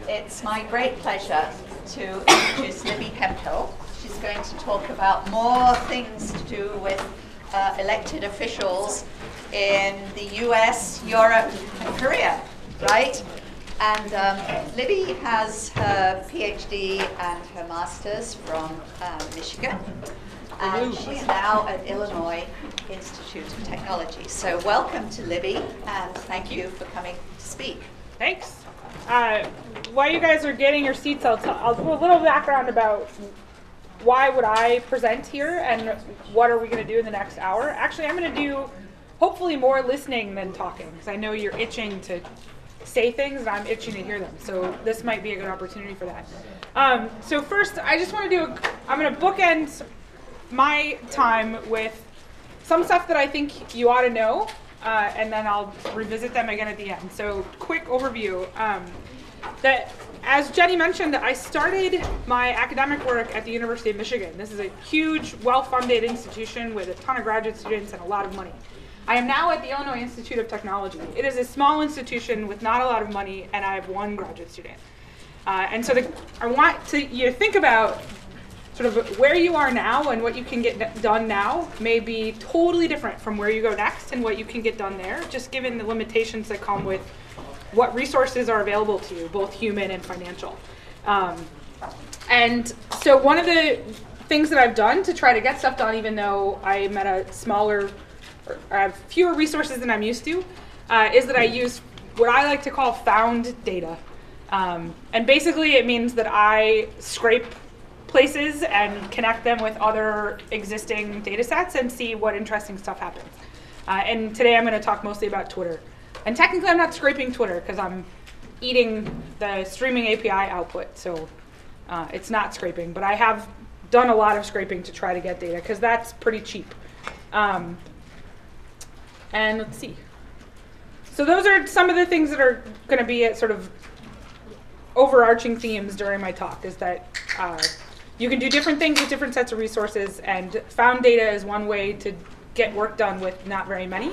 It's my great pleasure to introduce Libby Hemphill. She's going to talk about more things to do with elected officials in the US, Europe, and Korea, right? And Libby has her PhD and her master's from Michigan. And she's now at Illinois Institute of Technology. So welcome to Libby, and thank you for coming to speak. Thanks. While you guys are getting your seats, I'll do a little background about why would I present here and what are we going to do in the next hour. Actually, I'm going to do hopefully more listening than talking, because I know you're itching to say things and I'm itching to hear them. So this might be a good opportunity for that. So first, I just want to I'm going to bookend my time with some stuff that I think you ought to know, and then I'll revisit them again at the end. So quick overview. That, as Jenny mentioned, I started my academic work at the University of Michigan. This is a huge, well-funded institution with a ton of graduate students and a lot of money. I am now at the Illinois Institute of Technology. It is a small institution with not a lot of money, and I have one graduate student. And so I want you to think about sort of where you are now and what you can get done now may be totally different from where you go next and what you can get done there, just given the limitations that come with what resources are available to you, both human and financial. And so one of the things that I've done to try to get stuff done, even though I'm at a smaller, or I have fewer resources than I'm used to, is that I use what I like to call found data. And basically it means that I scrape places and connect them with other existing data sets and see what interesting stuff happens. And today I'm going to talk mostly about Twitter. And technically I'm not scraping Twitter because I'm eating the streaming API output, so it's not scraping. But I have done a lot of scraping to try to get data because that's pretty cheap. And let's see. So those are some of the things that are going to be sort of overarching themes during my talk, is that you can do different things with different sets of resources, and found data is one way to get work done with not very many.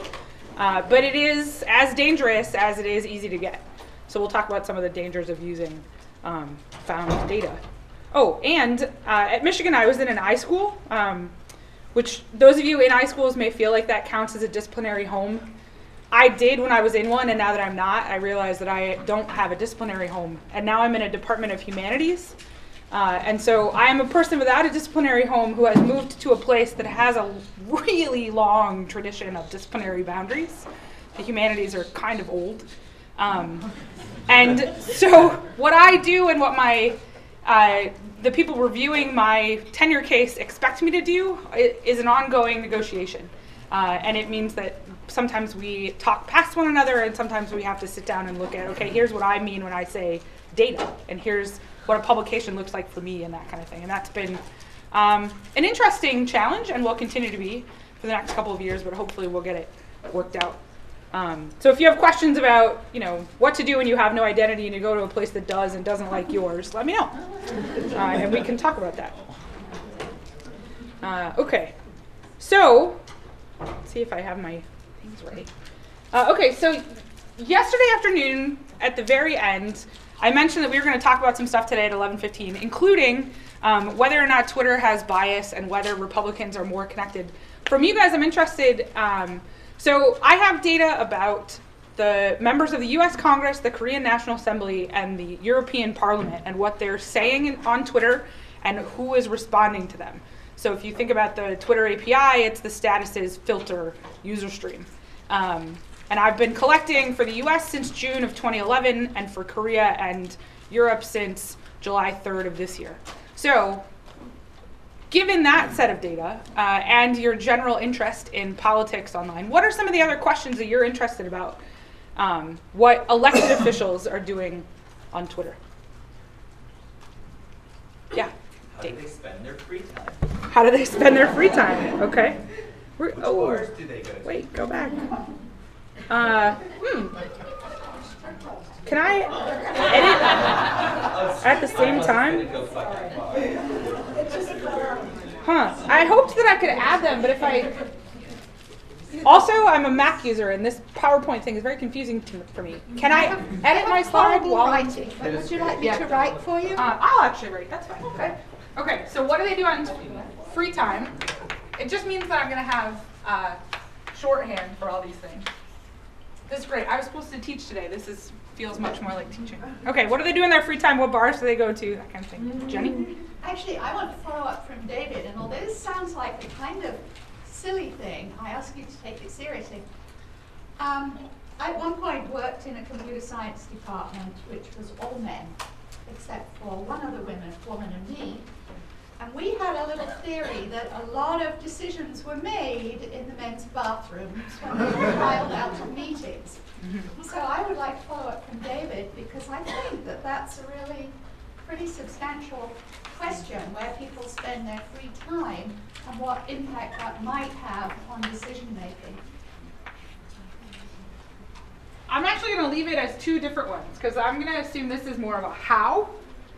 But it is as dangerous as it is easy to get. So we'll talk about some of the dangers of using found data. Oh, and at Michigan I was in an iSchool, which those of you in iSchools may feel like that counts as a disciplinary home. I did when I was in one, and now that I'm not, I realize that I don't have a disciplinary home. And now I'm in a Department of Humanities. And so I am a person without a disciplinary home who has moved to a place that has a really long tradition of disciplinary boundaries. The humanities are kind of old. And so what I do and what the people reviewing my tenure case expect me to do is an ongoing negotiation. And it means that sometimes we talk past one another, and sometimes we have to sit down and look at, okay, here's what I mean when I say data, and here's what a publication looks like for me, and that kind of thing. And that's been an interesting challenge, and will continue to be for the next couple of years, but hopefully we'll get it worked out. So if you have questions about, what to do when you have no identity and you go to a place that does and doesn't like yours, let me know, and we can talk about that. Okay, so let's see if I have my things right. Okay, so yesterday afternoon, at the very end, I mentioned that we were going to talk about some stuff today at 11:15, including whether or not Twitter has bias and whether Republicans are more connected. From you guys, I'm interested. So I have data about the members of the US Congress, the Korean National Assembly, and the European Parliament, and what they're saying on Twitter and who is responding to them. So if you think about the Twitter API, it's the statuses, filter, user stream. And I've been collecting for the US since June of 2011, and for Korea and Europe since July 3rd of this year. So given that set of data and your general interest in politics online, what are some of the other questions that you're interested about what elected officials are doing on Twitter? Yeah. How do they spend their free time? How do they spend their free time? Okay. Which bars do they go to? Wait, go back. Can I edit at the same time? Huh. I hoped that I could add them, but if I Also, I'm a Mac user, and this PowerPoint thing is very confusing for me. Can I edit my slide Horrible while writing. But would you like me to write for you? I'll actually write. That's fine. Okay. Okay. So what do they do on free time? It just means that I'm going to have shorthand for all these things. This is great. I was supposed to teach today. This feels much more like teaching. Okay. What do they do in their free time? What bars do they go to? That kind of thing. Jenny? Actually, I want to follow up from David, and although this sounds like a kind of silly thing, I ask you to take it seriously. I at one point worked in a computer science department which was all men, except for one other woman and me. And we had a little theory that a lot of decisions were made in the men's bathrooms when they were filed out of meetings. So I would like to follow up from David, because I think that that's a really pretty substantial question, where people spend their free time and what impact that might have on decision making. I'm actually going to leave it as two different ones, because I'm going to assume this is more of a how,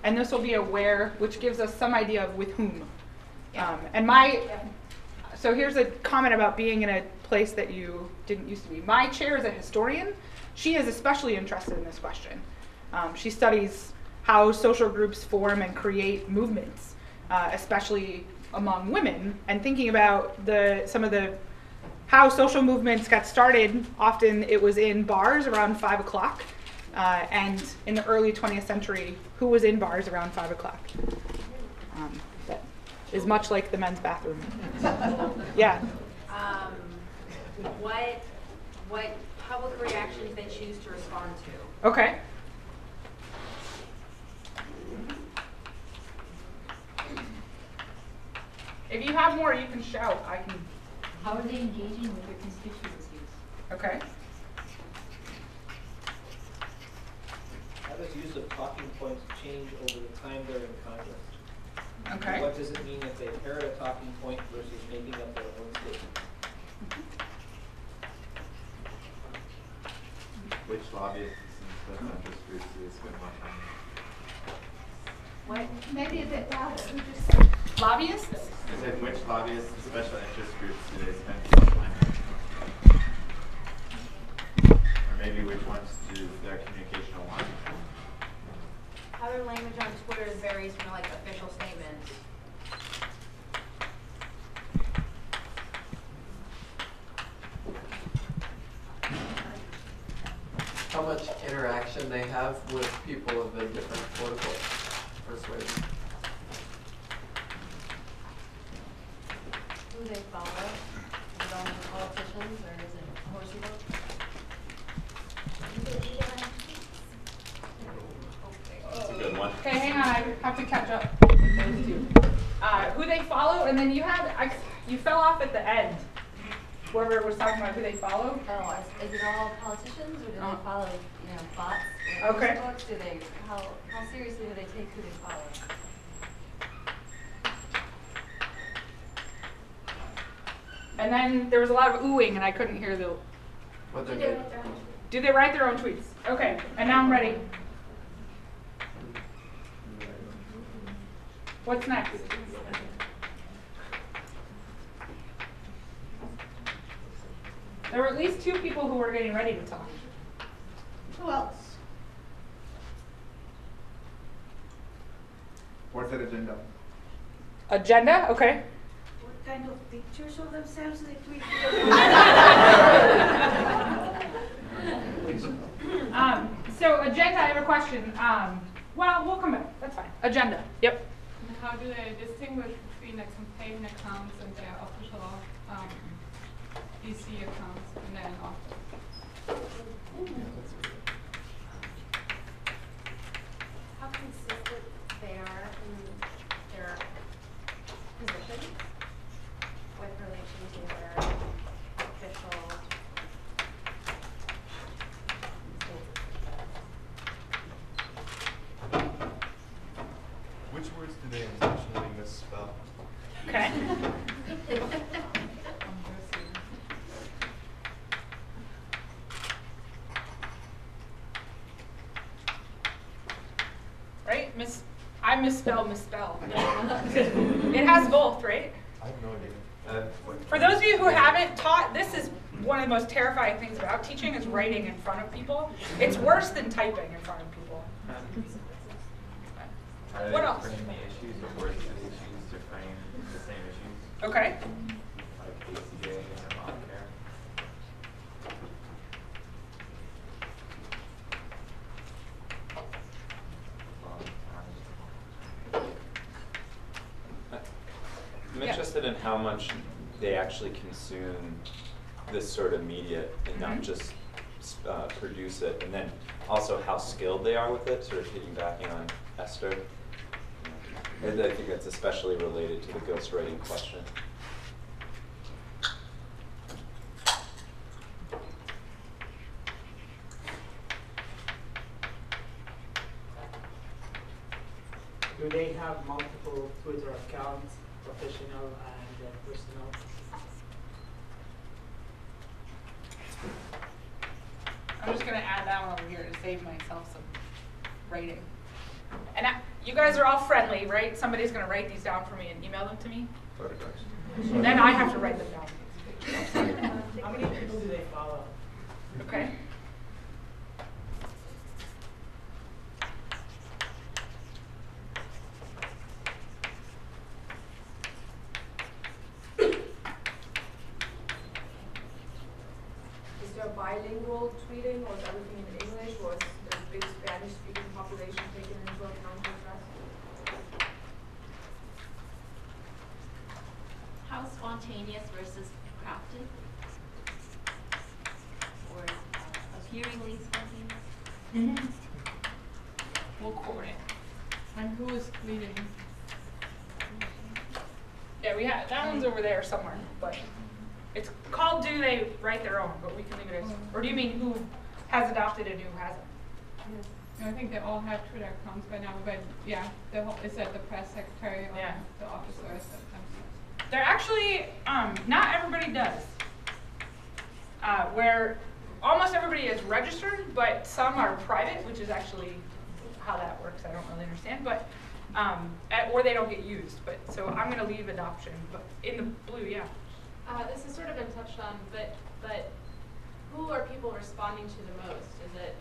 and this will be a where, which gives us some idea of with whom. So here's a comment about being in a place that you didn't used to be. My chair is a historian. She is especially interested in this question. She studies how social groups form and create movements, especially among women, and thinking about how social movements got started. Often it was in bars around 5 o'clock, and in the early 20th century, who was in bars around 5 o'clock? That is much like the men's bathroom. Yeah. What public reactions they choose to respond to. Okay. If you have more, you can shout. I can. How are they engaging with their constituencies? Okay. How does use of talking points change over the time they're in Congress? Okay. What does it mean if they parrot a talking point versus making up their own statement? Which lobbyists and special interest groups do they spend more time What? Maybe a bit louder. Who just said? Lobbyists? I said which lobbyists and special interest groups do they spend more time on? Or maybe which ones do their communication align? How their language on Twitter varies from like official statements. How much interaction they have with people of a different political persuasion. Who they follow. Is it only politicians or is it horsey That's a good one. Okay, hang on. I have to catch up with those two. Who they follow, and then you fell off at the end. Whoever was talking about who they follow. Oh, is it all politicians or do they follow, bots? Okay. Facebooks? How seriously do they take who they follow? And then there was a lot of oohing, and I couldn't hear the. What they're Do they doing. write their own? Do they write their own tweets? Okay, and now I'm ready. What's next? There were at least two people who were getting ready to talk. Who else? What's that agenda? Agenda? Okay. What kind of pictures of themselves they tweet? So agenda, I have a question. Well, we'll come back. That's fine. Agenda. Yep. How do they distinguish between the campaign accounts and their official DC accounts and then office? How consistent they are in their positions with relation to their official Which words do they intentionally misspell? Okay. Right? I misspell. It has both, right? I have no idea. For those of you who haven't taught, this is one of the most terrifying things about teaching is writing in front of people. It's worse than typing in front of people. What else? Frame the issues or worse than issues to frame the same issues, Okay. like ACA and Obamacare. I'm Yeah. interested in how much they actually consume this sort of media and not just produce it, and then also how skilled they are with it, sort of piggybacking on Esther. And I think that's especially related to the ghostwriting question. Do they have multiple Twitter accounts, professional and personal? I'm just going to add that one over here to save myself some writing. And you guys are all friendly, right? Somebody's going to write these down for me and email them to me. Photographs. Then I have to write them down. How many people do they follow? Okay. Is there bilingual tweeting, or is everything in English, or is a big Spanish-speaking population taken into account as well? How spontaneous versus crafted? Or appearingly spontaneous? We'll coordinate. And who is tweeting? Yeah, we have that one's over there somewhere, but it's called "Do They Write Their Own?" But we can leave it as. Or do you mean who has adopted and who hasn't? I think they all have Twitter accounts by now, but yeah, it's at the press secretary or Yeah. the officers. They're actually not everybody does. Where almost everybody is registered, but some are private, which is actually how that works. I don't really understand, but or they don't get used. But so I'm going to leave adoption, but in the blue, yeah. This has sort of been touched on, but who are people responding to the most? Is it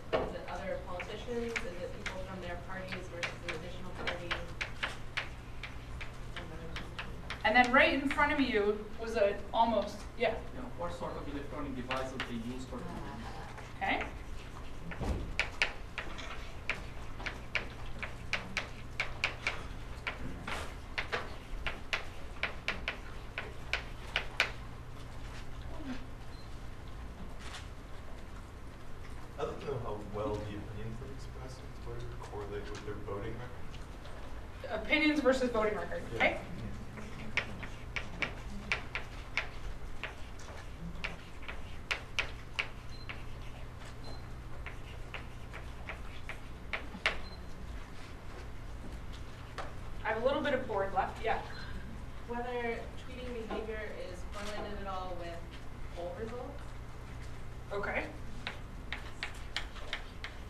other politicians? Is it people from their parties versus an additional party? And then right in front of you was a almost, yeah. What sort of electronic devices they use for Okay. I'd like to know how well the opinions that expressed on Twitter correlate with their voting record. Opinions versus voting record. Okay. I have a little bit of board left. Yeah. Whether tweeting behavior is correlated at all with poll results? Okay.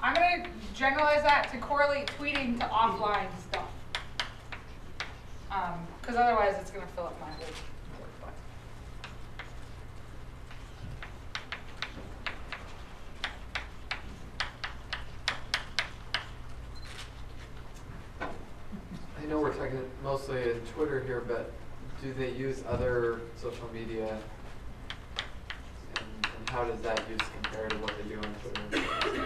I'm going to generalize that to correlate tweeting to offline stuff. Because otherwise it's going to fill up my whole board. I know we're talking mostly in Twitter here, but do they use other social media? And how does that use compare to what they do on Twitter?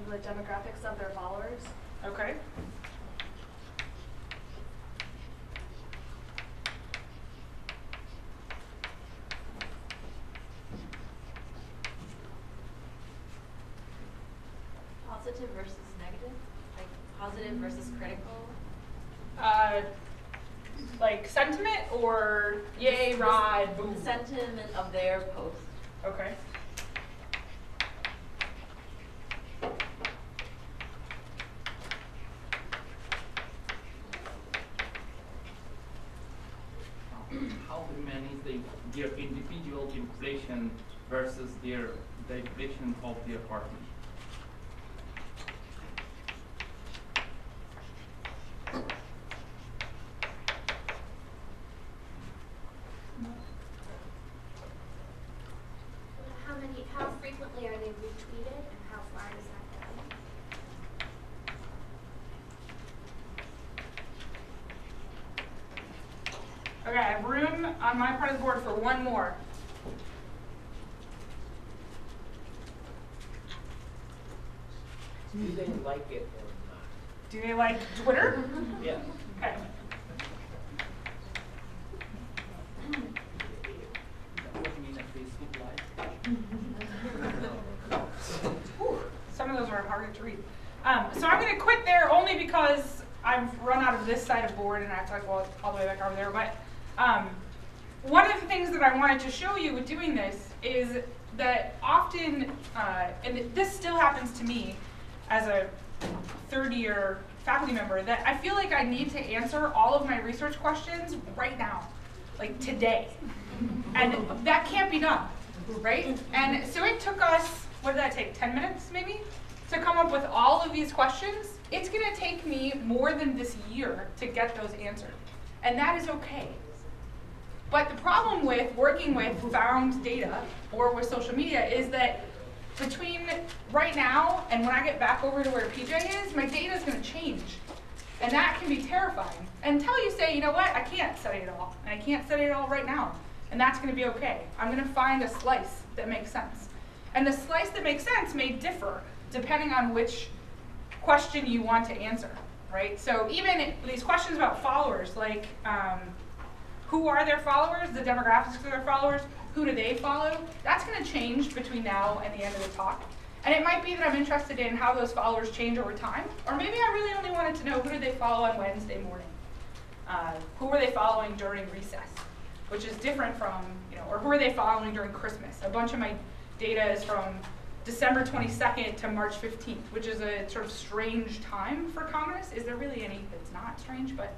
The demographics of their followers. Okay. Positive versus negative? Like positive versus critical? Like sentiment or yay, ride, boom? The sentiment of their post. Okay. how many is their individual impression versus the eviction of the apartment? How frequently are they retweeted, and how far does that go? Okay, I have room on my part of the board for one more. Do they like it or not? Do they like Twitter? Yeah. Okay. What you mean at Facebook Live? Some of those are harder to read. So I'm going to quit there only because I've run out of this side of board and I have to go all the way back over there. But one of the things that I wanted to show you with doing this is that often, and this still happens to me as a third-year faculty member, that I feel like I need to answer all of my research questions right now, like today. And that can't be done, right? And so it took us, what did that take, 10 minutes maybe? To come up with all of these questions. It's gonna take me more than this year to get those answered. And that is okay. But the problem with working with found data or with social media is that between right now and when I get back over to where PJ is, my data is gonna change. And that can be terrifying. Until you say, you know what, I can't study it all. And I can't study it all right now. And that's gonna be okay. I'm gonna find a slice that makes sense. And the slice that makes sense may differ depending on which question you want to answer, right? So even these questions about followers, like who are their followers, the demographics of their followers, who do they follow, that's gonna change between now and the end of the talk. And it might be that I'm interested in how those followers change over time, or maybe I really only wanted to know who did they follow on Wednesday morning? Who were they following during recess? Which is different from, or who are they following during Christmas? A bunch of my data is from December 22nd to March 15th, which is a sort of strange time for Congress. Is there really any that's not strange? But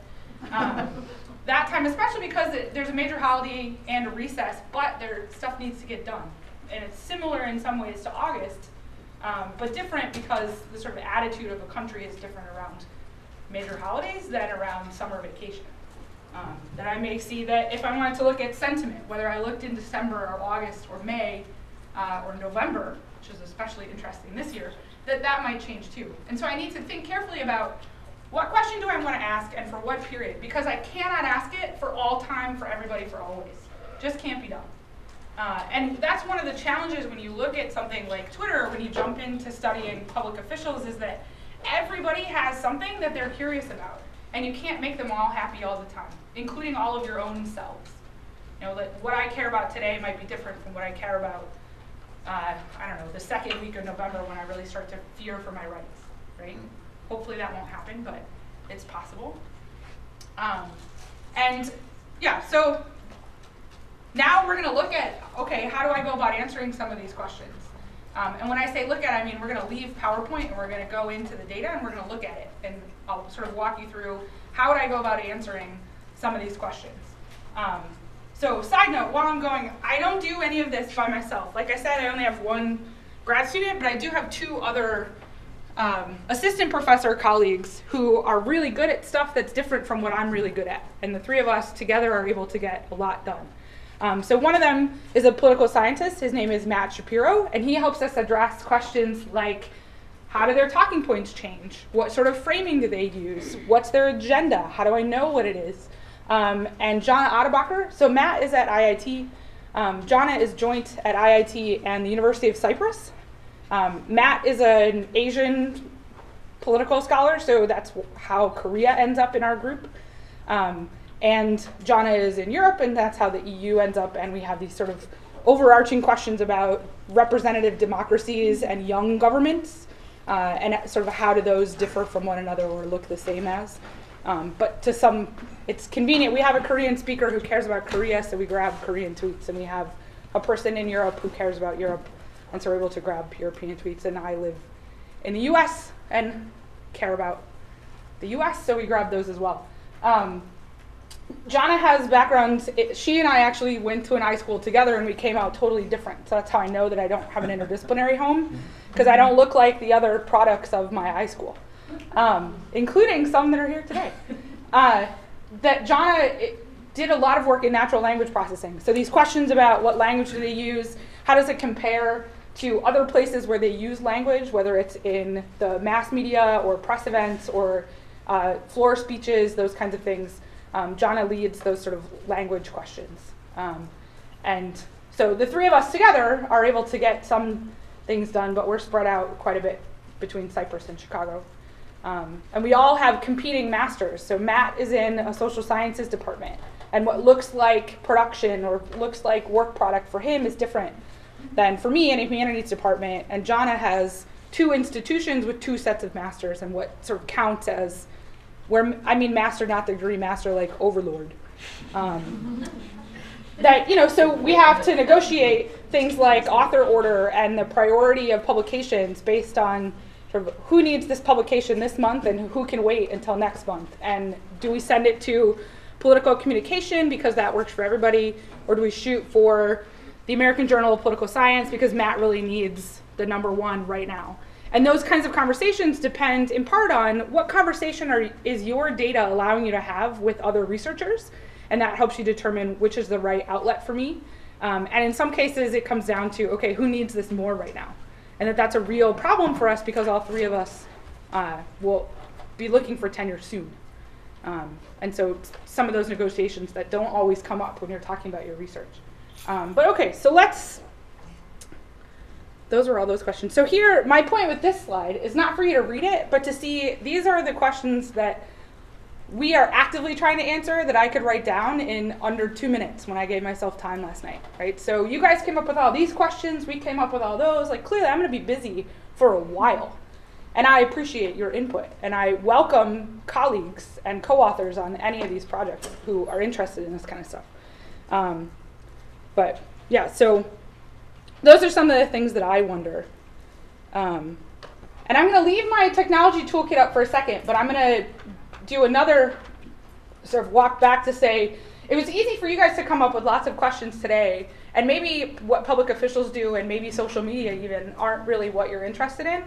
that time, especially because there's a major holiday and a recess, but their stuff needs to get done. And it's similar in some ways to August, but different because the sort of attitude of a country is different around major holidays than around summer vacation. That I may see that if I wanted to look at sentiment, whether I looked in December or August or May or November, which is especially interesting this year, that might change too. And so I need to think carefully about what question do I want to ask and for what period, because I cannot ask it for all time, for everybody, for always. Just can't be done. And that's one of the challenges when you look at something like Twitter, when you jump into studying public officials, is that everybody has something that they're curious about. And you can't make them all happy all the time, including all of your own selves. That what I care about today might be different from what I care about, I don't know, the second week of November when I really start to fear for my rights, right? Hopefully that won't happen, but it's possible. And yeah, so now we're gonna look at, okay, how do I go about answering some of these questions? And when I say look at, I mean we're gonna leave PowerPoint and we're gonna go into the data and we're gonna look at it. And I'll sort of walk you through how would I go about answering some of these questions. So side note, while I'm going, I don't do any of this by myself. Like I said, I only have one grad student, but I do have two other assistant professor colleagues who are really good at stuff that's different from what I'm really good at. And the three of us together are able to get a lot done. So one of them is a political scientist. His name is Matt Shapiro, and he helps us address questions like, how do their talking points change? What sort of framing do they use? What's their agenda? How do I know what it is? And Jana Adebacher. So Matt is at IIT. Jana is joint at IIT and the University of Cyprus. Matt is an Asian political scholar, so that's how Korea ends up in our group. And Jana is in Europe, and that's how the EU ends up, and we have these sort of overarching questions about representative democracies and young governments, and sort of how do those differ from one another or look the same as. But to some, it's convenient. We have a Korean speaker who cares about Korea, so we grab Korean tweets, and we have a person in Europe who cares about Europe, and so we're able to grab European tweets. And I live in the US and care about the US, so we grab those as well. Jana has background, she and I actually went to an I school together and we came out totally different. So that's how I know that I don't have an interdisciplinary home, because I don't look like the other products of my I school, including some that are here today. That Jana did a lot of work in natural language processing. So these questions about what language do they use, how does it compare to other places where they use language, whether it's in the mass media or press events or floor speeches, those kinds of things. Jana leads those sort of language questions. And so the three of us together are able to get some things done, but we're spread out quite a bit between Cyprus and Chicago. And we all have competing masters. So Matt is in a social sciences department, and what looks like production or looks like work product for him is different than for me in a humanities department. And Jana has 2 institutions with 2 sets of masters, and what sort of counts as, where I mean master, not the degree master like overlord. That, you know, so we have to negotiate things like author order and the priority of publications based on sort of who needs this publication this month and who can wait until next month. And do we send it to political communication because that works for everybody, or do we shoot for the American Journal of Political Science because Matt really needs the #1 right now? And those kinds of conversations depend in part on what conversation is your data allowing you to have with other researchers, and that helps you determine which is the right outlet for me. And in some cases it comes down to, okay, who needs this more right now? And that's a real problem for us because all 3 of us will be looking for tenure soon. And so some of those negotiations that don't always come up when you're talking about your research. But okay, so those were all those questions. So here, my point with this slide is not for you to read it, but to see these are the questions that we are actively trying to answer that I could write down in under 2 minutes when I gave myself time last night, right? So you guys came up with all these questions, we came up with all those. Like, clearly I'm gonna be busy for a while. And I appreciate your input, and I welcome colleagues and co-authors on any of these projects who are interested in this kind of stuff. But yeah, so those are some of the things that I wonder. And I'm gonna leave my technology toolkit up for a second, but I'm gonna do another sort of walk back to say, it was easy for you guys to come up with lots of questions today, and maybe what public officials do and maybe social media even aren't really what you're interested in.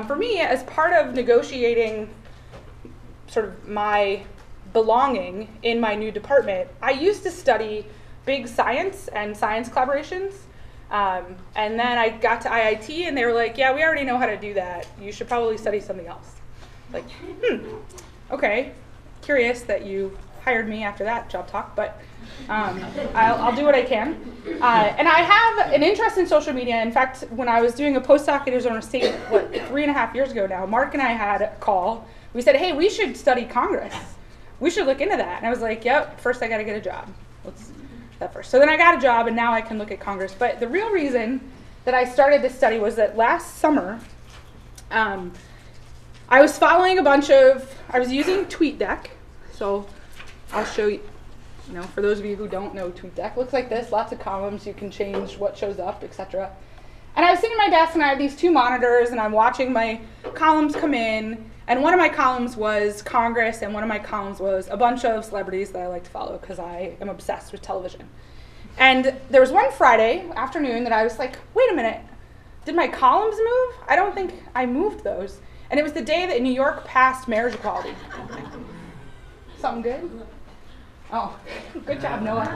For me, as part of negotiating sort of my belonging in my new department, I used to study big science and science collaborations. And then I got to IIT and they were like, yeah, we already know how to do that. You should probably study something else. Like, okay, curious that you hired me after that job talk, but I'll do what I can. And I have an interest in social media. In fact, when I was doing a postdoc at Arizona State, 3.5 years ago now, Mark and I had a call. We said, hey, we should study Congress. We should look into that. And I was like, yep, first I gotta get a job. Let's do that first. So then I got a job and now I can look at Congress. But the real reason that I started this study was that last summer, I was following I was using TweetDeck. So I'll show you, for those of you who don't know TweetDeck, looks like this, lots of columns, you can change what shows up, etc. And I was sitting at my desk and I had these 2 monitors and I'm watching my columns come in, and one of my columns was Congress and one of my columns was a bunch of celebrities that I like to follow because I am obsessed with television. And there was one Friday afternoon that I was like, wait a minute, did my columns move? I don't think I moved those. And it was the day that New York passed marriage equality. Something good? Oh, good job, Noah.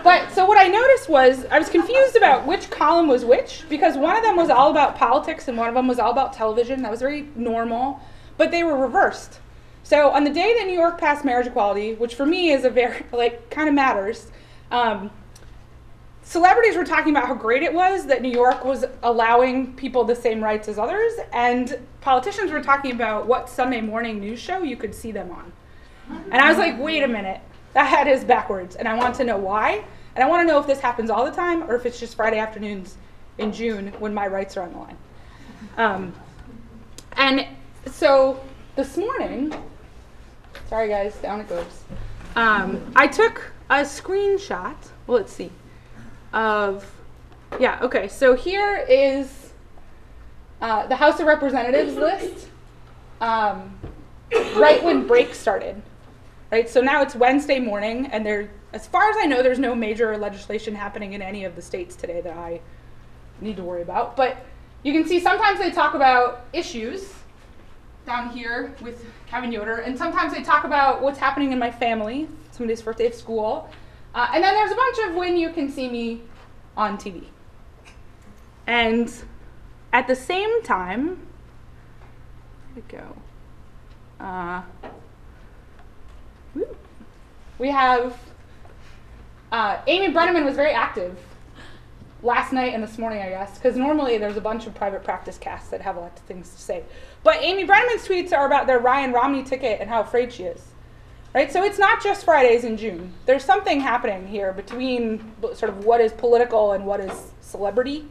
But so what I noticed was I was confused about which column was which, because one of them was all about politics and one of them was all about television. That was very normal, but they were reversed. So on the day that New York passed marriage equality, which for me is a very, kind of matters, celebrities were talking about how great it was that New York was allowing people the same rights as others, and politicians were talking about what Sunday morning news show you could see them on. And I was like, wait a minute, that is backwards, and I want to know why, and I want to know if this happens all the time or if it's just Friday afternoons in June when my rights are on the line. And so this morning, sorry guys, down it goes, I took a screenshot, well, let's see, so here is the House of Representatives list right when break started. right? So now it's Wednesday morning, and as far as I know, there's no major legislation happening in any of the states today that I need to worry about. But you can see sometimes they talk about issues down here with Kevin Yoder, and sometimes they talk about what's happening in my family, somebody's first day of school. And then there's a bunch of when you can see me on TV. And at the same time, where'd it go? We have Amy Brenneman was very active last night and this morning, I guess, because normally there's a bunch of private practice casts that have a lot of things to say. But Amy Brenneman's tweets are about their Ryan Romney ticket and how afraid she is. Right? So it's not just Fridays in June. There's something happening here between sort of what is political and what is celebrity.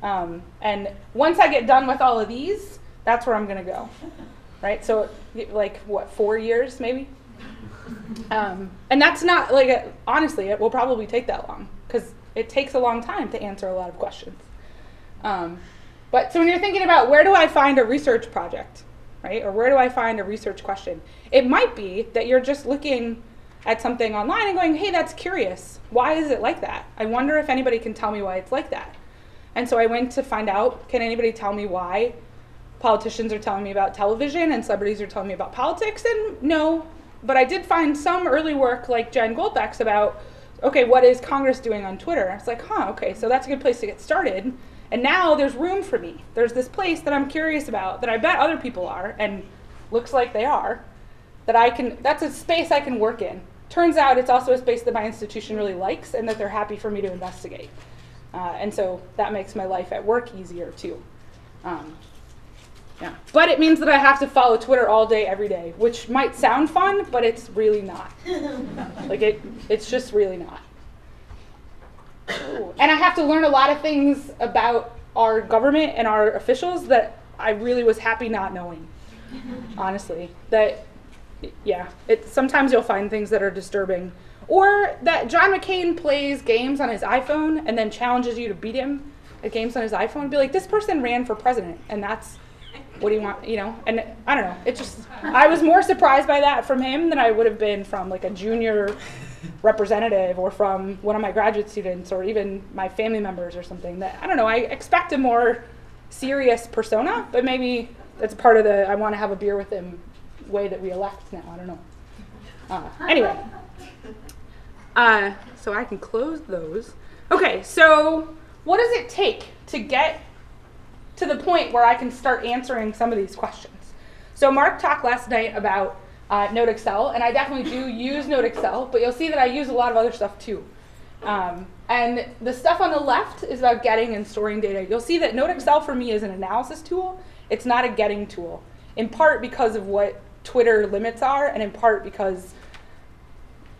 And once I get done with all of these, that's where I'm going to go. Right? So like, what, 4 years maybe? And that's not, like, honestly, it will probably take that long because it takes a long time to answer a lot of questions. But so when you're thinking about where do I find a research project, right? Or where do I find a research question? It might be that you're just looking at something online and going, hey, that's curious. Why is it like that? I wonder if anybody can tell me why it's like that. And so I went to find out, can anybody tell me why politicians are telling me about television and celebrities are telling me about politics? And no, but I did find some early work like Jen Goldbeck's about, okay, what is Congress doing on Twitter? I was like, okay, so that's a good place to get started. And now there's room for me. There's this place that I'm curious about that I bet other people are, and looks like they are, that's a space I can work in. Turns out it's also a space that my institution really likes and that they're happy for me to investigate. And so that makes my life at work easier too. Yeah. But it means that I have to follow Twitter all day, every day, which might sound fun, but it's really not. Like it's just really not. And I have to learn a lot of things about our government and our officials that I really was happy not knowing, honestly. Sometimes you'll find things that are disturbing. Or that John McCain plays games on his iPhone and then challenges you to beat him at games on his iPhone and be like, this person ran for president, and that's what do you want, And I don't know, I was more surprised by that from him than I would have been from like a junior representative or from one of my graduate students or even my family members or something. That I don't know, I expect a more serious persona, but maybe that's part of the I want to have a beer with him way that we elect now. I don't know. Anyway, so I can close those. Okay, so what does it take to get to the point where I can start answering some of these questions? So Mark talked last night about NodeXL, and I definitely do use NodeXL, but you'll see that I use a lot of other stuff too. And the stuff on the left is about getting and storing data. You'll see that NodeXL for me is an analysis tool. It's not a getting tool, in part because of what Twitter limits are, and in part because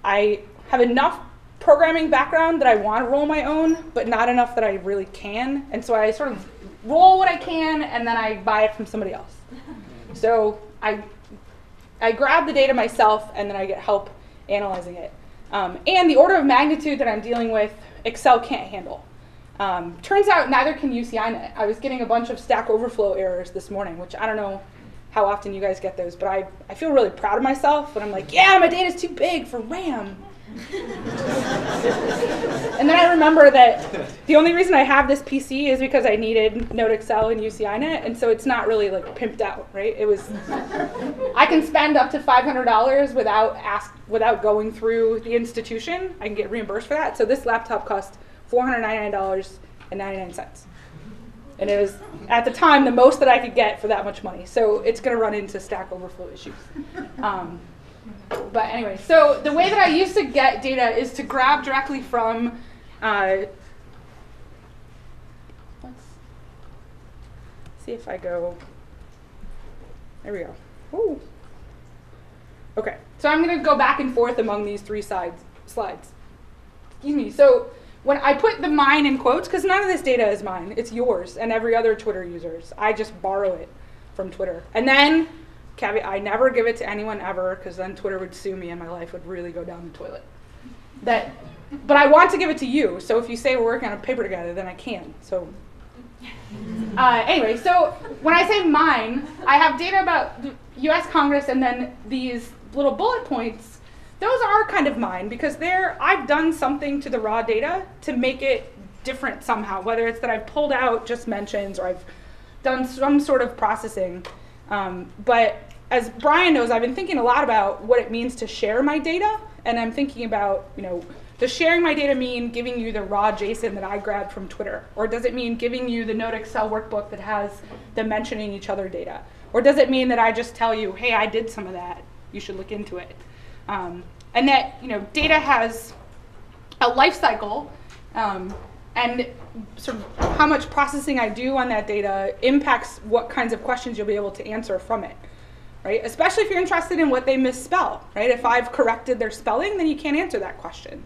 I have enough programming background that I want to roll my own, but not enough that I really can. And so I sort of roll what I can, and then I buy it from somebody else. So I grab the data myself, and then I get help analyzing it. And the order of magnitude that I'm dealing with, Excel can't handle. Turns out neither can UCINet. I was getting a bunch of Stack Overflow errors this morning, which I don't know how often you guys get those, but I feel really proud of myself, and I'm like, yeah, my data's too big for RAM. And then I remember that the only reason I have this PC is because I needed NodeXL and UCINet, and so it's not really like pimped out, right? I can spend up to $500 without going through the institution. I can get reimbursed for that. So this laptop cost $499.99. And it was, at the time, the most that I could get for that much money. So it's going to run into Stack Overflow issues. But anyway, so the way that I used to get data is to grab directly from, let's see if I go, there we go. Ooh. Okay, so I'm going to go back and forth among these three slides. Excuse me. So when I put the mine in quotes, because none of this data is mine, it's yours and every other Twitter user's. I just borrow it from Twitter. And then, caveat, I never give it to anyone ever, because then Twitter would sue me and my life would really go down the toilet. But I want to give it to you, so if you say we're working on a paper together, then I can. So anyway, so when I say mine, I have data about the US Congress and then these little bullet points those are kind of mine because I've done something to the raw data to make it different somehow, whether it's that I've pulled out just mentions or I've done some sort of processing. But as Brian knows, I've been thinking a lot about what it means to share my data, and I'm thinking about, does sharing my data mean giving you the raw JSON that I grabbed from Twitter? Or does it mean giving you the Node Excel workbook that has the mentioning each other data? Or does it mean that I just tell you, hey, I did some of that, you should look into it? And that data has a life cycle, and sort of how much processing I do on that data impacts what kinds of questions you'll be able to answer from it, right? Especially if you're interested in what they misspell, right? If I've corrected their spelling, then you can't answer that question.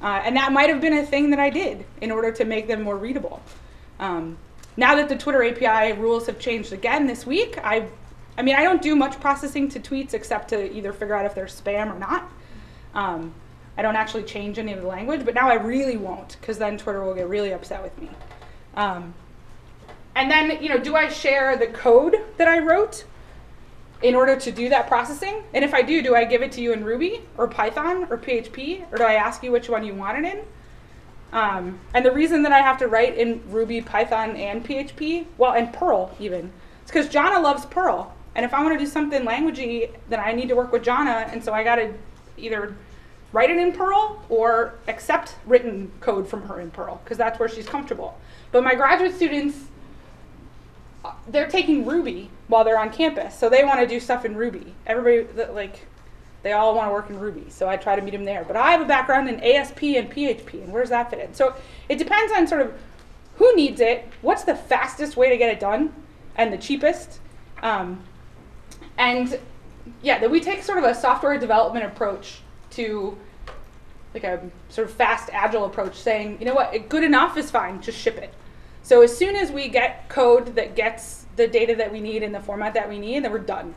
And that might have been a thing that I did in order to make them more readable. Now that the Twitter API rules have changed again this week, I don't do much processing to tweets except to either figure out if they're spam or not. I don't actually change any of the language, but now I really won't, because then Twitter will get really upset with me. And then, do I share the code that I wrote in order to do that processing? And if I do I give it to you in Ruby or Python or PHP, or do I ask you which one you want it in? And the reason that I have to write in Ruby, Python, and PHP, well, and Perl even, it's because Jana loves Perl. And if I want to do something languagey, then I need to work with Jana, and so I got to either write it in Perl or accept written code from her in Perl, because that's where she's comfortable. But my graduate students, they're taking Ruby while they're on campus, so they want to do stuff in Ruby. Everybody, they all want to work in Ruby, so I try to meet them there. But I have a background in ASP and PHP, and where's that fit in? So it depends on sort of who needs it, what's the fastest way to get it done, and the cheapest. And yeah, that we take sort of a software development approach to like a sort of fast, agile approach, saying, you know what, good enough is fine, just ship it. So as soon as we get code that gets the data that we need in the format that we need, then we're done.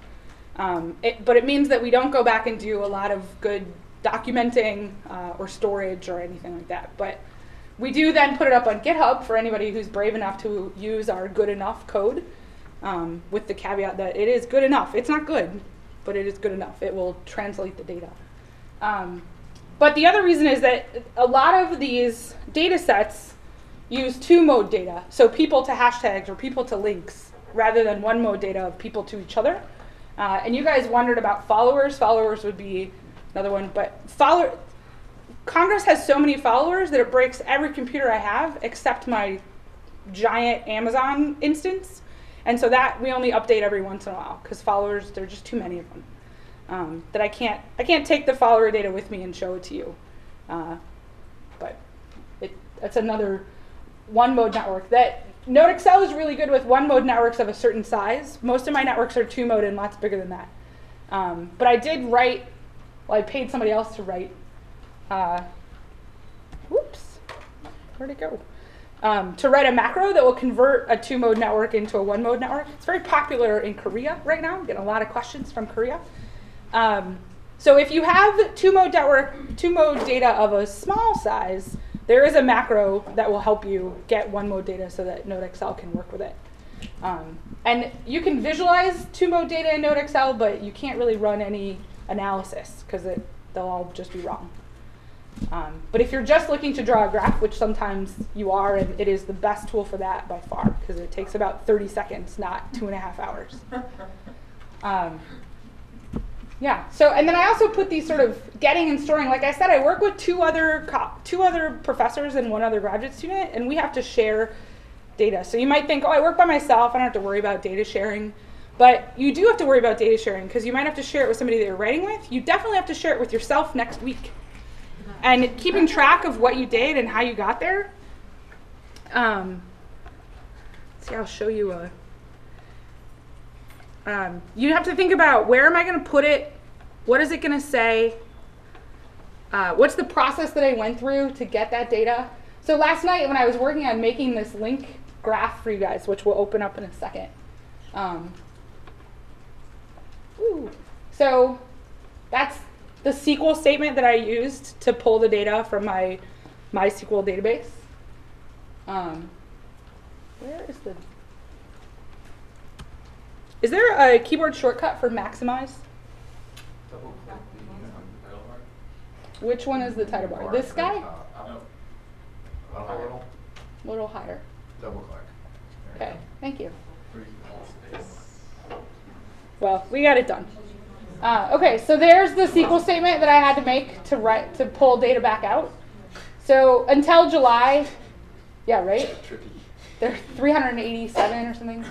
But it means that we don't go back and do a lot of good documenting or storage or anything like that. But we do then put it up on GitHub for anybody who's brave enough to use our good enough code, with the caveat that it is good enough. It's not good, but it is good enough. It will translate the data. But the other reason is that a lot of these data sets use two-mode data, so people to hashtags or people to links, rather than one-mode data of people to each other. And you guys wondered about followers. Followers would be another one, but Congress has so many followers that it breaks every computer I have except my giant Amazon instance. And so that we only update every once in a while, because followers, there are just too many of them. That I can't take the follower data with me and show it to you. But that's another one-mode network. That Node Excel is really good with one-mode networks of a certain size. Most of my networks are two-mode and lots bigger than that. But I did write, I paid somebody else to write, whoops, where'd it go? To write a macro that will convert a two-mode network into a one-mode network. It's very popular in Korea right now. I'm getting a lot of questions from Korea. So if you have two-mode data of a small size, there is a macro that will help you get one-mode data so that Node Excel can work with it. And you can visualize two-mode data in Node Excel, but you can't really run any analysis because they'll all just be wrong. But if you're just looking to draw a graph, which sometimes you are, and it is the best tool for that by far, because it takes about 30 seconds, not 2.5 hours. Yeah, so, and then I also put these sort of getting and storing. Like I said, I work with two other professors and one other graduate student, and we have to share data. So you might think, oh, I work by myself, I don't have to worry about data sharing. But you do have to worry about data sharing, because you might have to share it with somebody that you're writing with. You definitely have to share it with yourself next week. And keeping track of what you did and how you got there. See, I'll show you a... you have to think about, where am I going to put it? What is it going to say? What's the process that I went through to get that data? So last night when I was working on making this link graph for you guys, which we'll open up in a second. So that's the SQL statement that I used to pull the data from my MySQL database. Where is the... Is there a keyboard shortcut for maximize? Which one is the title bar? This guy? A Little higher. double click. Okay, thank you. Well, we got it done. Okay, so there's the SQL statement that I had to make to pull data back out. So until July, yeah, right? They're 387 or something.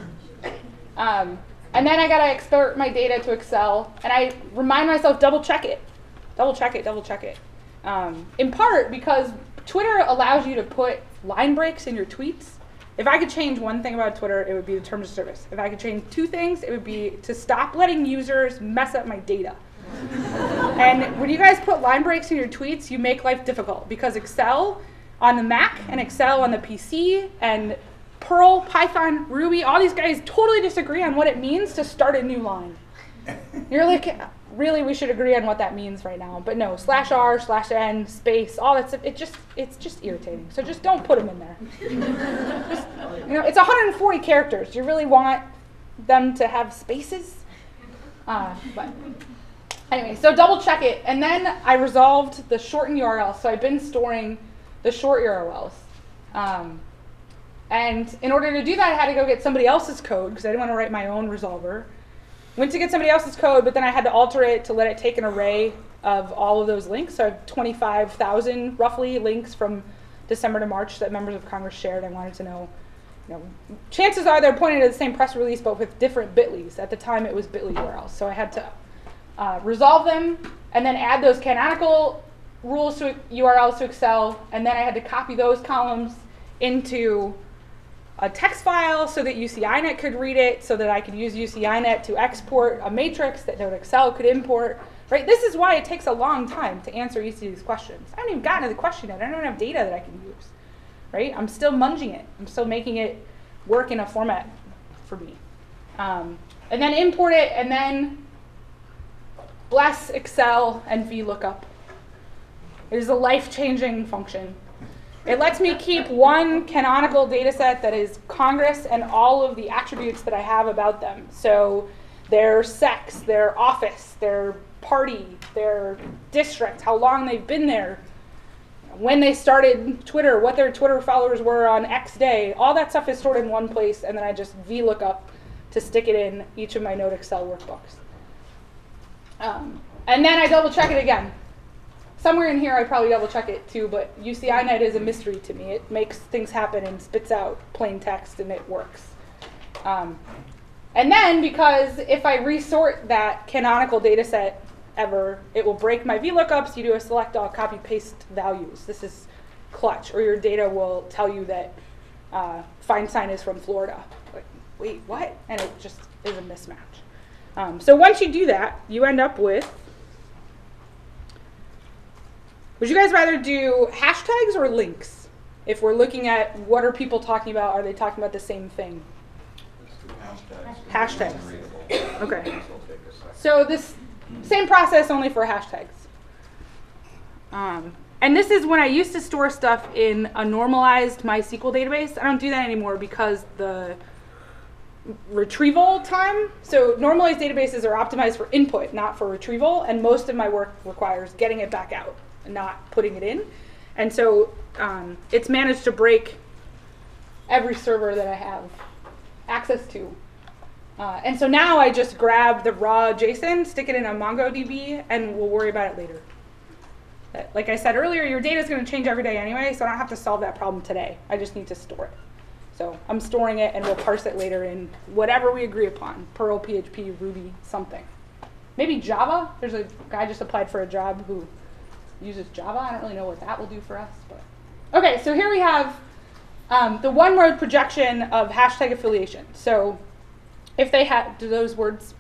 And then I gotta export my data to Excel, and I remind myself, double check it. In part because Twitter allows you to put line breaks in your tweets. If I could change one thing about Twitter, it would be the terms of service. If I could change two things, it would be to stop letting users mess up my data. And when you guys put line breaks in your tweets, you make life difficult, because Excel on the Mac and Excel on the PC and Perl, Python, Ruby, all these guys totally disagree on what it means to start a new line. You're like, really, we should agree on what that means right now. But no, /r/n, space, all that stuff, it's just irritating. So just don't put them in there. Just, it's 140 characters. Do you really want them to have spaces? But anyway, so double check it. And then I resolved the shortened URL. So I've been storing the short URLs. And in order to do that, I had to go get somebody else's code, because I didn't want to write my own resolver. Went to get somebody else's code, but then I had to alter it to let it take an array of all of those links. So I have 25,000 roughly links from December to March that members of Congress shared. I wanted to know, chances are they're pointing to the same press release, but with different bit.lys. At the time, it was bit.ly URLs. So I had to resolve them and then add those canonical rules to URLs to Excel. And then I had to copy those columns into a text file so that UCINet could read it, so that I could use UCINet to export a matrix that Excel could import. Right? This is why it takes a long time to answer each of these questions. I haven't even gotten to the question yet. I don't have data that I can use. Right? I'm still munging it. I'm still making it work in a format for me. And then import it, and then bless Excel and VLOOKUP. It is a life-changing function. It lets me keep one canonical data set that is Congress and all of the attributes that I have about them. So their sex, their office, their party, their district, how long they've been there, when they started Twitter, what their Twitter followers were on X day. All that stuff is stored in one place, and then I just VLOOKUP to stick it in each of my Node Excel workbooks. And then I double check it again. Somewhere in here I probably double check it too, but UCINet is a mystery to me. It makes things happen and spits out plain text, and it works. And then, because if I resort that canonical data set ever, it will break my VLOOKUPs. You do a select all, copy paste values. This is clutch, or your data will tell you that Feinstein is from Florida. Like, wait, what? And it just is a mismatch. So once you do that, you end up with, would you guys rather do hashtags or links? If we're looking at what are people talking about, are they talking about the same thing? Hashtags. Okay. So this same process, only for hashtags. And this is when I used to store stuff in a normalized MySQL database. I don't do that anymore because the retrieval time. So normalized databases are optimized for input, not for retrieval. And most of my work requires getting it back out and not putting it in. And so it's managed to break every server that I have access to. And so now I just grab the raw JSON, stick it in a MongoDB, and we'll worry about it later. Like I said earlier, your data is going to change every day anyway, so I don't have to solve that problem today. I just need to store it. So I'm storing it, and we'll parse it later in whatever we agree upon, Perl, PHP, Ruby, something. Maybe Java. There's a guy just applied for a job who uses Java. I don't really know what that will do for us. But okay, so here we have the one-word projection of hashtag affiliation. So if they had, do those words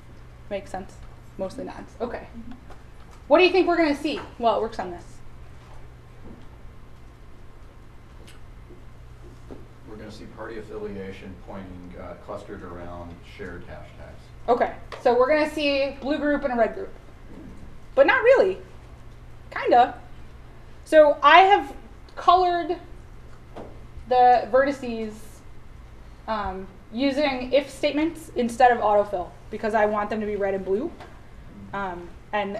make sense? Mostly nods. Okay. What do you think we're going to see? Well, it works on this. We're going to see party affiliation pointing clustered around shared hashtags. Okay, so we're going to see blue group and a red group. But not really. Kinda. So I have colored the vertices using if statements instead of autofill because I want them to be red and blue. And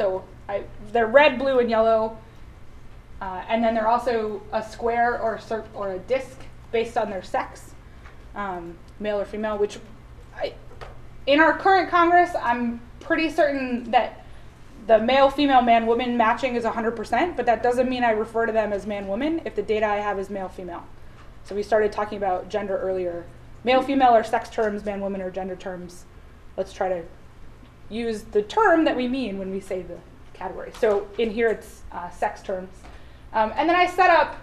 So they're red, blue, and yellow. And then they're also a square or a disc based on their sex, male or female, which in our current Congress, I'm pretty certain that the male, female, man, woman matching is 100%, but that doesn't mean I refer to them as man, woman if the data I have is male, female. So we started talking about gender earlier. Male, female are sex terms, man, woman are gender terms. Let's try to use the term that we mean when we say the category. So in here it's sex terms. And then I set up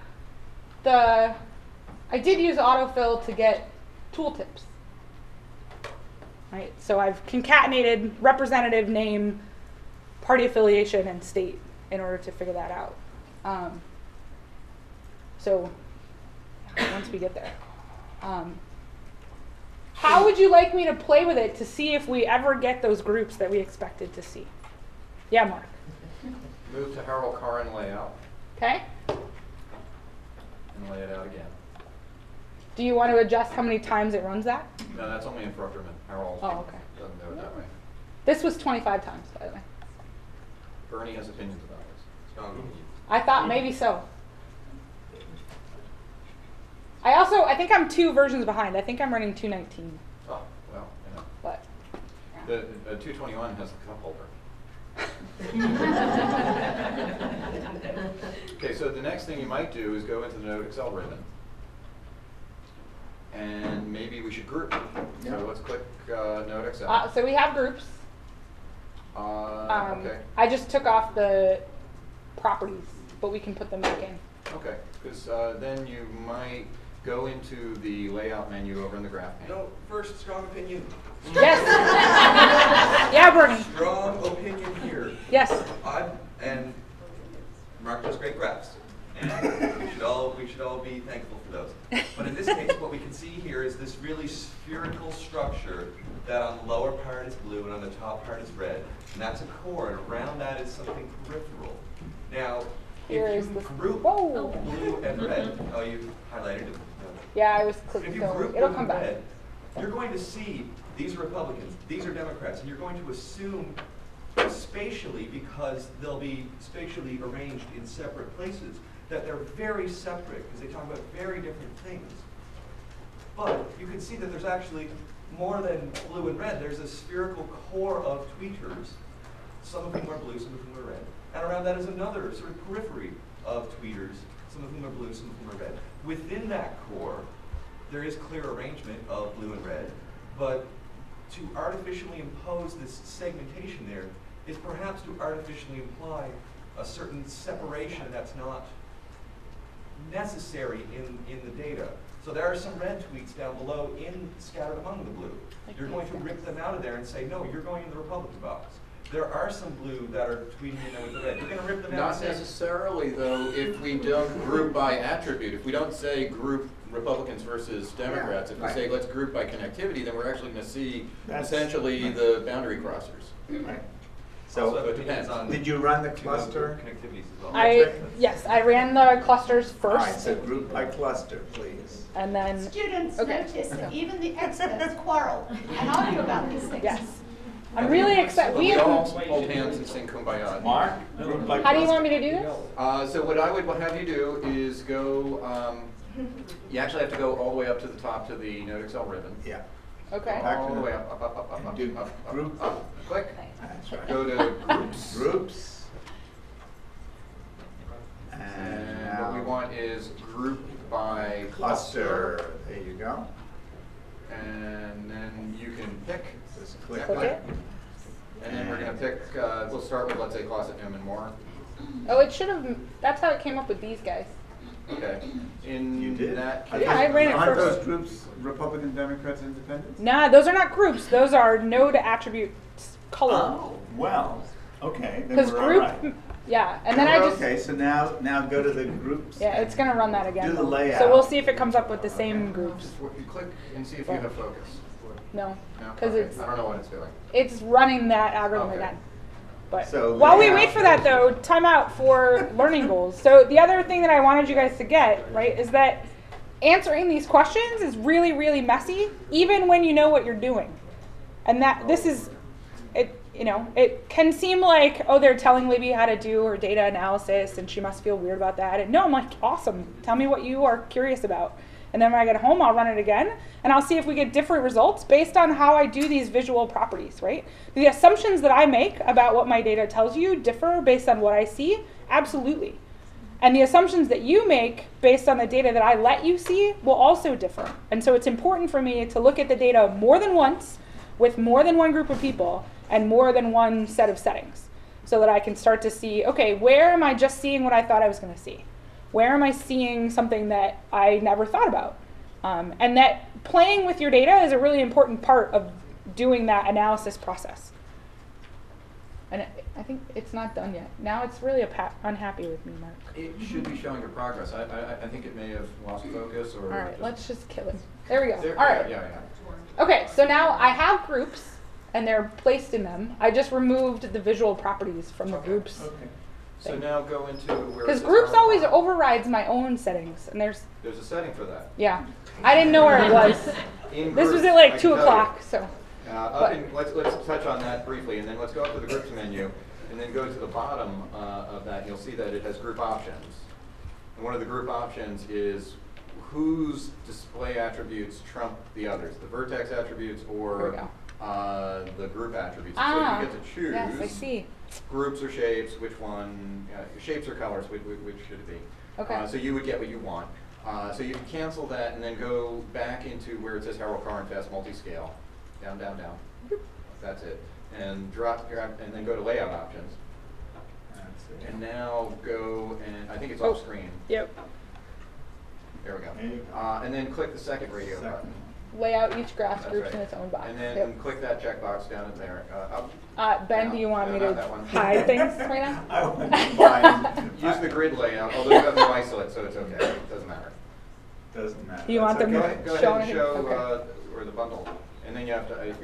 I did use autofill to get tooltips. Right? So I've concatenated representative, name, party affiliation, and state in order to figure that out. So once we get there. How would you like me to play with it to see if we ever get those groups that we expected to see? Yeah, Mark. Move to Harold Karin layout. Okay. And lay it out again. Do you want to adjust how many times it runs that? No, that's only in Fruchterman. Harold okay. doesn't do it that way. This was 25 times, by the way. Bernie has opinions about this. I thought maybe so. I think I'm 2 versions behind. I think I'm running 219. Oh, well, yeah. But The 221 has the cup holder. Okay, so the next thing you might do is go into the Node Excel ribbon. And maybe we should group. So let's click Node Excel. so we have groups. Okay. I just took off the properties, but we can put them back in. Okay, because then you might go into the layout menu over in the graph pane. No, first, strong opinion. Yes. Yeah, Bernie. Strong opinion here. Yes. And Mark does great graphs. And we should all be thankful for those. But in this case, what we can see here is this really spherical structure that on the lower part is blue and on the top part is red. And that's a core, and around that is something peripheral. Now, if you group blue and red, oh, you highlighted it. Yeah, I was clicking. If you So group it'll blue come and back. red, you're going to see these are Republicans, these are Democrats, and you're going to assume spatially, because they'll be spatially arranged in separate places, that they're very separate, because they talk about very different things. But you can see that there's actually more than blue and red. There's a spherical core of tweeters, some of whom are blue, some of whom are red. And around that is another sort of periphery of tweeters, some of whom are blue, some of whom are red. Within that core, there is clear arrangement of blue and red, but to artificially impose this segmentation there is perhaps to artificially imply a certain separation that's not necessary in the data. So there are some red tweets down below scattered among the blue. You're going to rip them out of there and say, no, you're going in the Republican box. There are some blue that are tweeting in there with the red. You're going to rip them out. Not necessarily, though, if we don't group by attribute. If we don't say group Republicans versus Democrats, if we say let's group by connectivity, then we're actually going to see essentially the boundary crossers. Right. So it depends. Did you run the cluster? Connectivities as well. Yes, I ran the clusters first. All right, so group by cluster, please. And then Students notice that even the experts quarrel and argue about these things. Yes. I'm really excited. We all hold hands and sing Kumbaya. Mark, group by How do you want me to do this? So what I would have you do is go, you actually have to go all the way up to the top to the Node Excel ribbon. Yeah. Okay. All the way up, Do group. Click. That's right. Go to groups. Groups. And what we want is group by cluster. There you go. And then you can pick. Just click it. And then we're going to pick, we'll start with, let's say, Closet Newman Moore. Oh, it should have. That's how it came up with these guys. Okay. In that case. Yeah, I ran it Aren't first. those groups Republican, Democrats, Independents? Nah, those are not groups. Those are node attributes color. Oh, well, okay. Then Because we're group, all right. yeah, and then I just. Okay, so now go to the groups. Yeah, it's gonna run that again. Do the layout. So we'll see if it comes up with the same groups. You click and see if you have focus. No, No? because Okay. it's I don't know what it's doing. it's running that algorithm Okay. again. But So while we layout- wait for that though, time out for learning goals. So the other thing that I wanted you guys to get, right, is that answering these questions is really, really messy, even when you know what you're doing. And that this is, you know, it can seem like, oh, they're telling Libby how to do her data analysis and she must feel weird about that. And no, I'm like, awesome. Tell me what you are curious about. And then when I get home, I'll run it again and I'll see if we get different results based on how I do these visual properties, right? The assumptions that I make about what my data tells you differ based on what I see, absolutely. And the assumptions that you make based on the data that I let you see will also differ. And so it's important for me to look at the data more than once with more than one group of people and more than one set of settings so that I can start to see, okay, where am I just seeing what I thought I was going to see? Where am I seeing something that I never thought about? And that playing with your data is a really important part of doing that analysis process. And I think it's not done yet. Now it's really unhappy with me, Mark. It should be showing your progress. I think it may have lost focus or... All right, let's just kill it. There we go. There, All right. Yeah. Okay, so now I have groups and they're placed in them. I just removed the visual properties from the groups. Okay. So now go into where... Because groups always overrides my own settings, and there's a setting for that. Yeah. I didn't know where it was. This was at like 2 o'clock, so... let's touch on that briefly, and then let's go up to the groups menu, and then go to the bottom of that, and you'll see that it has group options. And one of the group options is whose display attributes trump the others, the vertex attributes or the group attributes. So you get to choose yes, I see. Groups or shapes, which one, shapes or colors, which should it be. Okay. So you would get what you want. So you can cancel that and then go back into where it says Harold Car and Fast Multiscale. Down. That's it. And and then go to layout options. And now go and I think it's off screen. Yep. There we go. And then click the second radio button. Lay out each graph That's groups right. in its own box. And then click that checkbox down in there. Ben, do you want me to hide things right now? I wouldn't use the grid layout, although you have no isolate, so it's okay. It doesn't matter. Doesn't matter. Do you want them Go ahead and show okay. or the bundle, and then you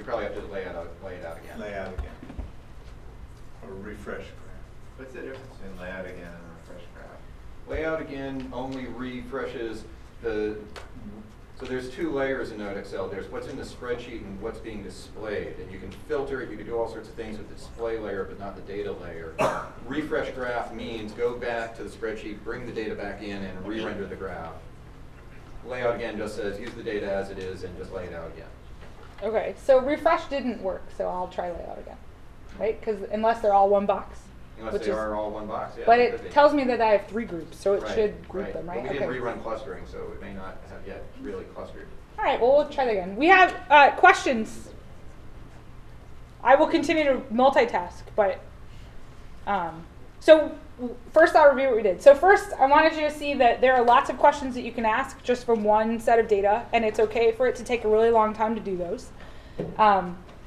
probably have to lay it out again. Lay out again. Or refresh graph. What's the difference between layout again and refresh graph? Layout again only refreshes the. So there's 2 layers in Node Excel. There's what's in the spreadsheet and what's being displayed. And you can filter it, you can do all sorts of things with the display layer, but not the data layer. Refresh graph means go back to the spreadsheet, bring the data back in, and re-render the graph. Layout again just says use the data as it is and just lay it out again. Okay, so refresh didn't work, so I'll try layout again, right? Because unless they're all one box. Unless they are all one box, yeah. But it tells me that I have 3 groups, so it should group them, right? But we didn't rerun clustering, so it may not have yet really clustered. All right, well, we'll try that again. We have questions. I will continue to multitask, but so first I'll review what we did. So first, I wanted you to see that there are lots of questions that you can ask just from one set of data, and it's okay for it to take a really long time to do those.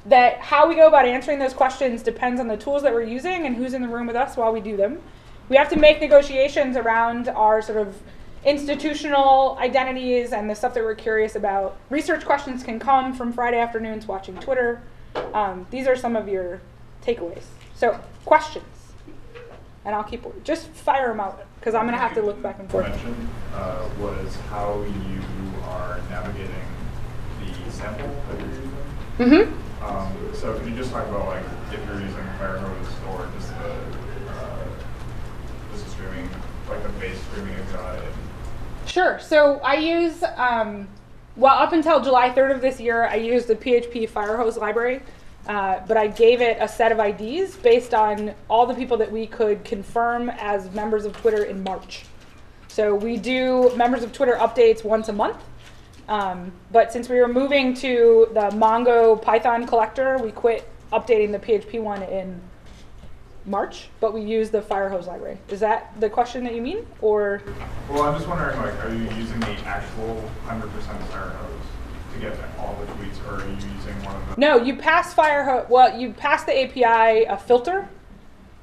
That how we go about answering those questions depends on the tools that we're using and who's in the room with us while we do them. We have to make negotiations around our sort of institutional identities and the stuff that we're curious about. Research questions can come from Friday afternoons watching Twitter. These are some of your takeaways. So questions, and I'll keep, just fire them out because I'm gonna have to look back and forth. Mention was how you are navigating the sample that you're using. Mm-hmm. So can you just talk about like if you're using Firehose or just the streaming, like the base streaming API? Sure. So I use, well, up until July 3rd of this year, I used the PHP Firehose library, but I gave it a set of IDs based on all the people that we could confirm as members of Twitter in March. So we do members of Twitter updates once a month. But since we were moving to the Mongo Python collector, we quit updating the PHP one in March, but we use the Firehose library. Is that the question that you mean, or? Well, I'm just wondering, like, are you using the actual 100% Firehose to get all the tweets, or are you using one of the? No, you pass Firehose. Well, you pass the API a filter.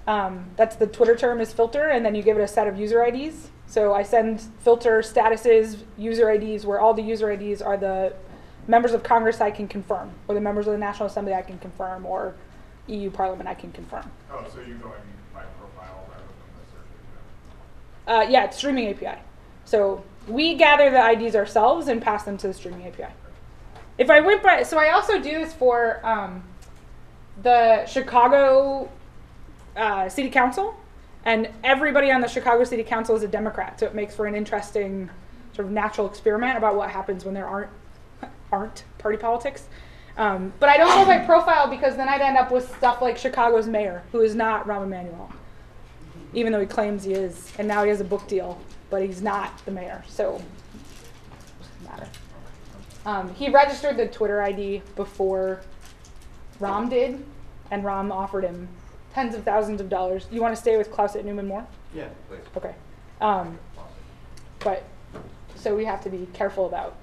That's the Twitter term is filter, and then you give it a set of user IDs. So I send filter statuses, user IDs, where all the user IDs are the members of Congress I can confirm, or the members of the National Assembly I can confirm, or EU Parliament I can confirm. Oh, so you're going by profile rather than the search API? Yeah, it's streaming API. So we gather the IDs ourselves and pass them to the streaming API. If I went by, so I also do this for the Chicago City Council, and everybody on the Chicago City Council is a Democrat, so it makes for an interesting sort of natural experiment about what happens when there aren't party politics. But I don't know if I profile, because then I'd end up with stuff like Chicago's mayor, who is not Rahm Emanuel, even though he claims he is, and now he has a book deal, but he's not the mayor, so it doesn't matter. He registered the Twitter ID before Rahm did, and Rahm offered him tens of thousands of dollars. You want to stay with Klaus at Newman more? Yeah, please. Okay. But so we have to be careful about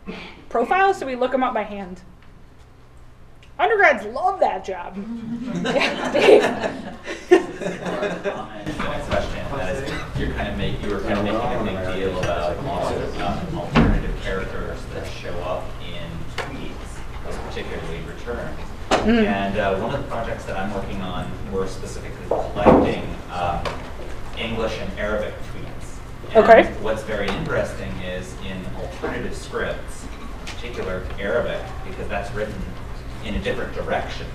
profiles, so we look them up by hand. Undergrads love that job. Yeah, Dave. Question, that is, you were kind of making a big deal about alternative characters that show up in tweets, particularly returns. Mm-hmm. And one of the projects that I'm working on, we're specifically collecting English and Arabic tweets. And okay. What's very interesting is in alternative scripts, in particular Arabic, because that's written in a different direction,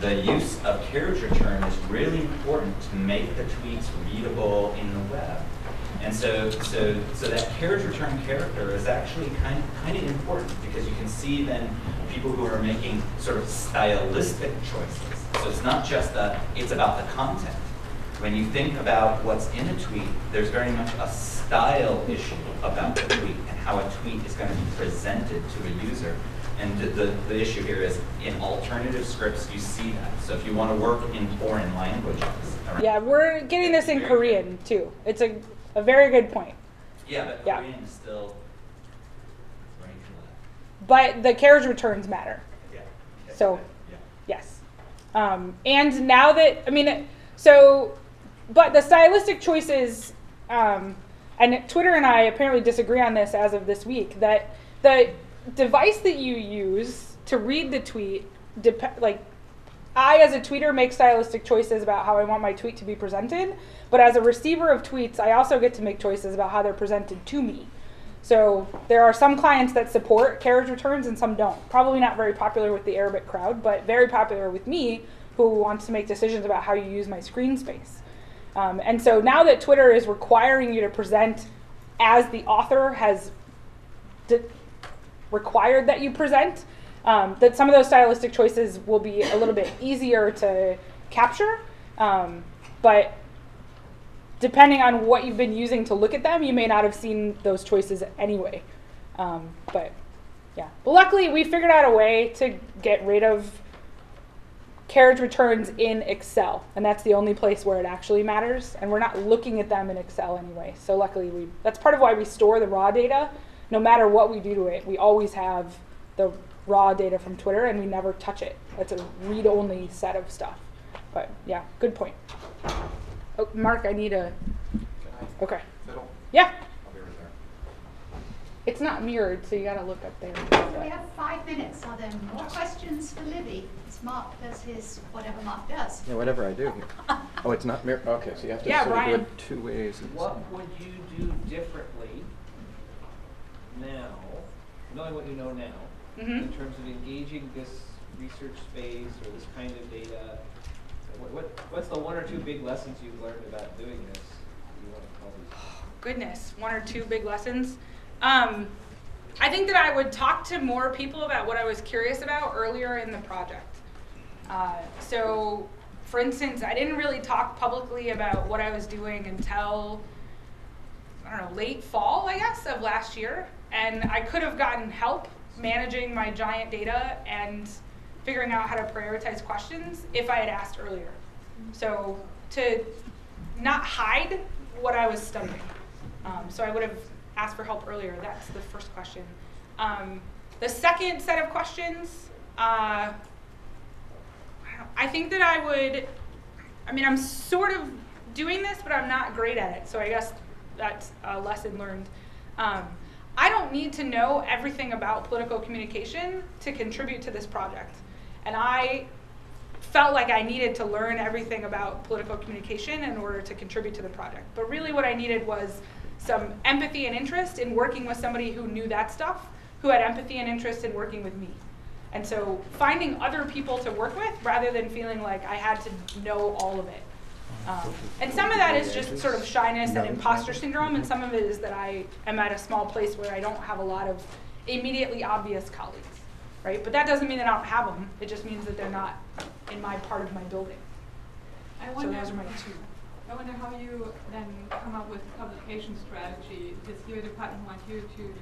the use of carriage return is really important to make the tweets readable in the web. And so that carriage return character is actually kind of important, because you can see then people who are making sort of stylistic choices. So it's not just it's about the content. When you think about what's in a tweet, there's very much a style issue about the tweet and how a tweet is going to be presented to a user. And the issue here is in alternative scripts, you see that. So if you want to work in foreign languages. Yeah, we're getting this in Korean too. It's a very good point. Yeah, but Korean is still very good. But the carriage returns matter. Yeah. So, yes. And now that, but the stylistic choices, and Twitter and I apparently disagree on this as of this week, that the device that you use to read the tweet, I as a tweeter make stylistic choices about how I want my tweet to be presented, but as a receiver of tweets, I also get to make choices about how they're presented to me. So there are some clients that support carriage returns and some don't. Probably not very popular with the Arabic crowd, but very popular with me, who wants to make decisions about how you use my screen space. And so now that Twitter is requiring you to present as the author has required that you present, that some of those stylistic choices will be a little bit easier to capture. But depending on what you've been using to look at them, you may not have seen those choices anyway. But luckily we figured out a way to get rid of carriage returns in Excel, and that's the only place where it actually matters, and we're not looking at them in Excel anyway. So luckily that's part of why we store the raw data. No matter what we do to it, we always have the raw data from Twitter, and we never touch it. It's a read-only set of stuff. But yeah, good point. Oh, Mark, I need a. Okay. Fiddle. Yeah. I'll be right there. It's not mirrored, so you got to look up there. We have 5 minutes. Are there more questions for Libby? As Mark does his whatever Mark does. Yeah, whatever I do here. Oh, it's not mirrored. Okay, so you have to Yeah, sort of do Ryan. it 2 ways. What would you do differently now, knowing what you know now, in terms of engaging this research space or this kind of data? What's the 1 or 2 big lessons you've learned about doing this? You want to call these? Goodness, 1 or 2 big lessons. I think that I would talk to more people about what I was curious about earlier in the project. So, for instance, I didn't really talk publicly about what I was doing until, I don't know, late fall, I guess, of last year. And I could have gotten help managing my giant data and figuring out how to prioritize questions if I had asked earlier. So to not hide what I was studying. So I would have asked for help earlier. That's the first question. The second set of questions, I think that I would, I'm sort of doing this, but I'm not great at it. So I guess that's a lesson learned. I don't need to know everything about political communication to contribute to this project. And I felt like I needed to learn everything about political communication in order to contribute to the project. But really what I needed was some empathy and interest in working with somebody who knew that stuff, who had empathy and interest in working with me. And so finding other people to work with rather than feeling like I had to know all of it. And some of that is just sort of shyness and imposter syndrome, and some of it is that I am at a small place where I don't have a lot of immediately obvious colleagues, right? But that doesn't mean that I don't have them. It just means that they're not in my part of my building. I So wonder, those are my two. I wonder how you then come up with publication strategy. Does your department want you to do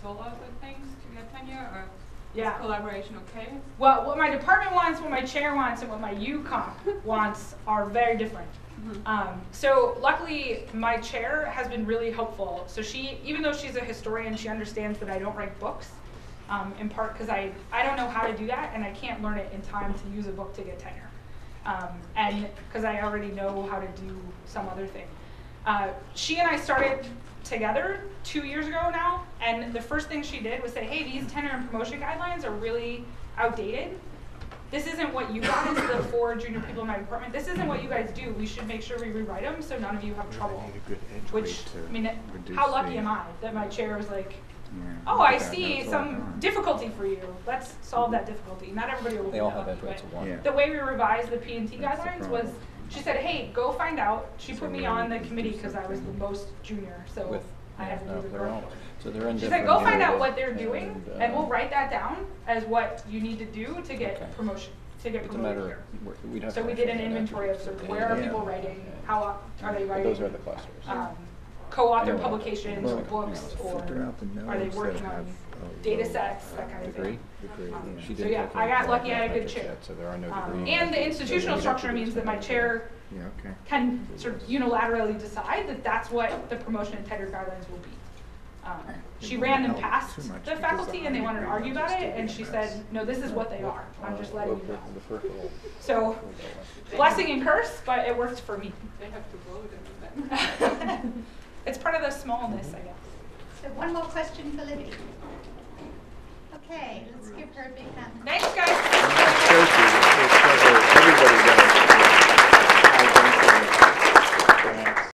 solo things to get tenure, or Yeah. is collaboration okay? Well, what my department wants, what my chair wants, and what my UComp wants are very different. So luckily, my chair has been really helpful. So she, even though she's a historian, she understands that I don't write books, in part because I don't know how to do that, and I can't learn it in time to use a book to get tenure. And because I already know how to do some other thing. She and I started together 2 years ago now, and the first thing she did was say, hey, these tenure and promotion guidelines are really outdated. This isn't what you guys, the 4 junior people in my department, this isn't what you guys do. We should make sure we rewrite them so none of you have trouble. Which, I mean, how lucky am I that my chair was like, oh, I see some difficulty for you. Let's solve that difficulty. Not everybody will be that lucky, but the way we revised the P&T guidelines was, she said, hey, go find out. She put me on the committee because I was the most junior, so I had to do the work. She said, go find out what they're doing, and we'll write that down as what you need to do to get promotion, to get promoted here. So we did an inventory of sort of where are people writing, how are they writing, those are the clusters. Co-author publications or books, or are they working on data sets, that kind of thing. So yeah, I got lucky, I had a good chair. And the institutional structure means that my chair can sort of unilaterally decide that that's what the promotion and tenure guidelines will be. She ran them past the faculty and they wanted to argue about it, and she said, no, this is what they are. I'm just letting you know. So, blessing and curse, but it worked for me. They have to vote and then. It's part of the smallness, I guess. So one more question for Libby. Okay, let's give her a big hand. Thanks, guys.